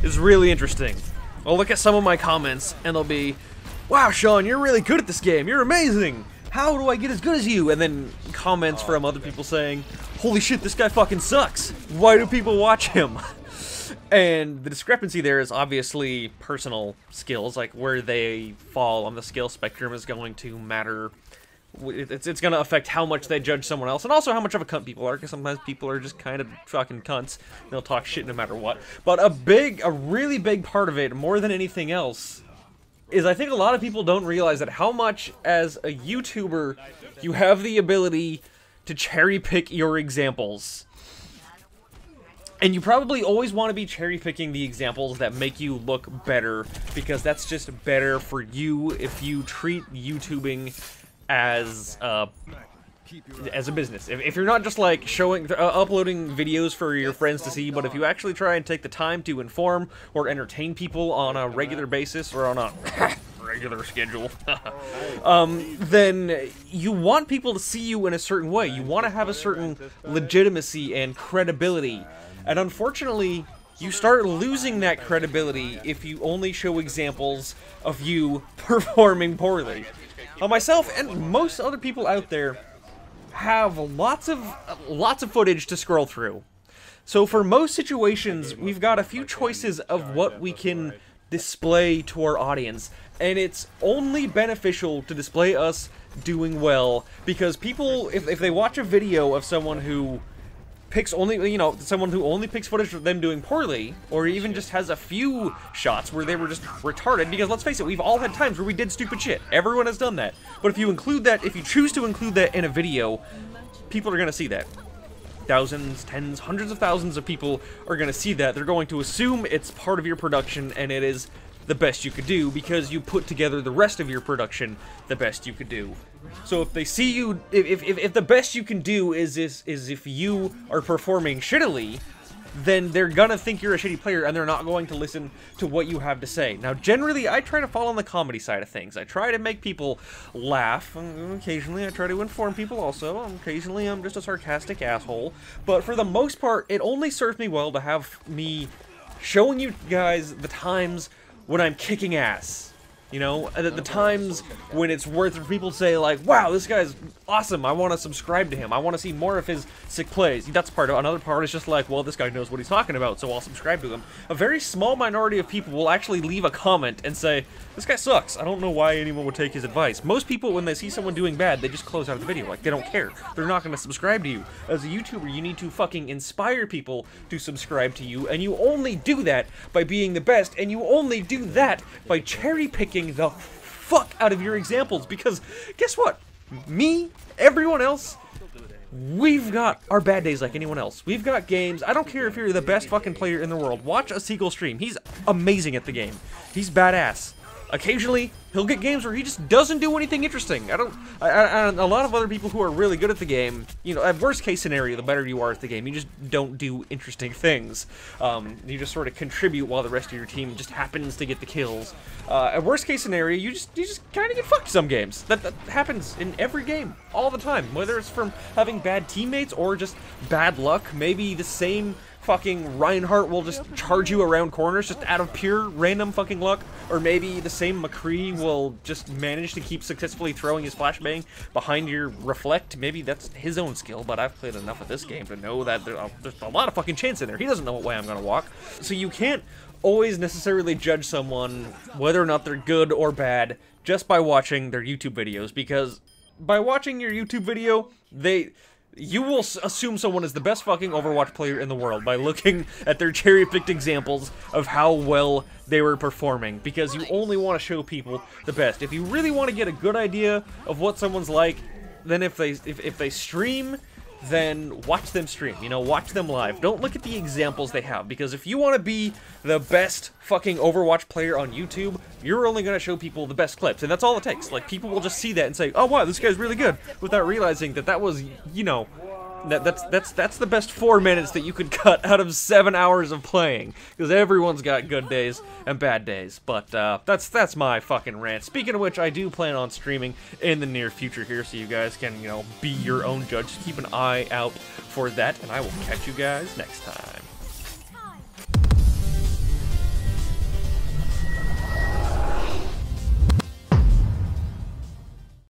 is really interesting. I'll look at some of my comments, and they'll be, wow, Sean, you're really good at this game. You're amazing. How do I get as good as you? And then comments from other people saying, holy shit, this guy fucking sucks. Why do people watch him? And the discrepancy there is obviously personal skills, like where they fall on the skill spectrum is going to matter. It's going to affect how much they judge someone else, and also how much of a cunt people are, because sometimes people are just kind of fucking cunts. They'll talk shit no matter what. But a really big part of it, more than anything else, is I think a lot of people don't realize that how much, as a YouTuber, you have the ability to cherry-pick your examples. And you probably always want to be cherry-picking the examples that make you look better, because that's just better for you if you treat YouTubing as a business. If you're not just like uploading videos for your friends to see, but if you actually try and take the time to inform or entertain people on a regular basis or on a regular schedule, then you want people to see you in a certain way. You want to have a certain legitimacy and credibility. And unfortunately, you start losing that credibility if you only show examples of you performing poorly. Myself and most other people out there have lots of footage to scroll through. So for most situations, we've got a few choices of what we can display to our audience, and it's only beneficial to display us doing well, because people, if they watch a video of someone who picks someone who only picks footage of them doing poorly, or even just has a few shots where they were just retarded, because let's face it, we've all had times where we did stupid shit. Everyone has done that. But if you choose to include that in a video, people are gonna see that. Thousands, tens, hundreds of thousands of people are gonna see that. They're going to assume it's part of your production, and it is the best you could do, because you put together the rest of your production the best you could do. So if they see you, if the best you can do is if you are performing shittily, then they're gonna think you're a shitty player, and they're not going to listen to what you have to say. Now, generally, I try to fall on the comedy side of things. I try to make people laugh, and occasionally I try to inform people also. Occasionally I'm just a sarcastic asshole. But for the most part, it only serves me well to have me showing you guys the times when I'm kicking ass. You know, at the times when it's worth for people to say, like, wow, this guy's awesome, I want to subscribe to him, I want to see more of his sick plays. That's part of it. Another part is just like, well, this guy knows what he's talking about, so I'll subscribe to him. A very small minority of people will actually leave a comment and say, this guy sucks, I don't know why anyone would take his advice. Most people, when they see someone doing bad, they just close out the video, like, they don't care. They're not going to subscribe to you. As a YouTuber, you need to fucking inspire people to subscribe to you, and you only do that by being the best, and you only do that by cherry-picking the fuck out of your examples, because guess what? Me, everyone else, we've got our bad days like anyone else. We've got games. I don't care if you're the best fucking player in the world. Watch a Seagull stream. He's amazing at the game. He's badass. Occasionally, he'll get games where he just doesn't do anything interesting. A lot of other people who are really good at the game, you know, at worst case scenario, the better you are at the game, you just don't do interesting things. You just sort of contribute while the rest of your team just happens to get the kills. At worst case scenario, you just kind of get fucked some games. That happens in every game, all the time. Whether it's from having bad teammates or just bad luck, maybe the same fucking Reinhardt will just charge you around corners just out of pure random fucking luck, or maybe the same McCree will just manage to keep successfully throwing his flashbang behind your reflect. Maybe that's his own skill, but I've played enough of this game to know that there's a lot of fucking chance in there. He doesn't know what way I'm gonna walk. So you can't always necessarily judge someone whether or not they're good or bad just by watching their YouTube videos, because by watching your YouTube video, you will assume someone is the best fucking Overwatch player in the world by looking at their cherry-picked examples of how well they were performing, because you only want to show people the best. If you really want to get a good idea of what someone's like, then if they stream, then watch them stream, you know, watch them live. Don't look at the examples they have, because if you want to be the best fucking Overwatch player on YouTube, you're only going to show people the best clips, and that's all it takes. Like, people will just see that and say, oh wow, this guy's really good, without realizing that that was, you know, that's the best 4 minutes that you could cut out of 7 hours of playing, because everyone's got good days and bad days. But that's my fucking rant. Speaking of which, I do plan on streaming in the near future here, so you guys can, you know, be your own judge. Keep an eye out for that, and I will catch you guys next time.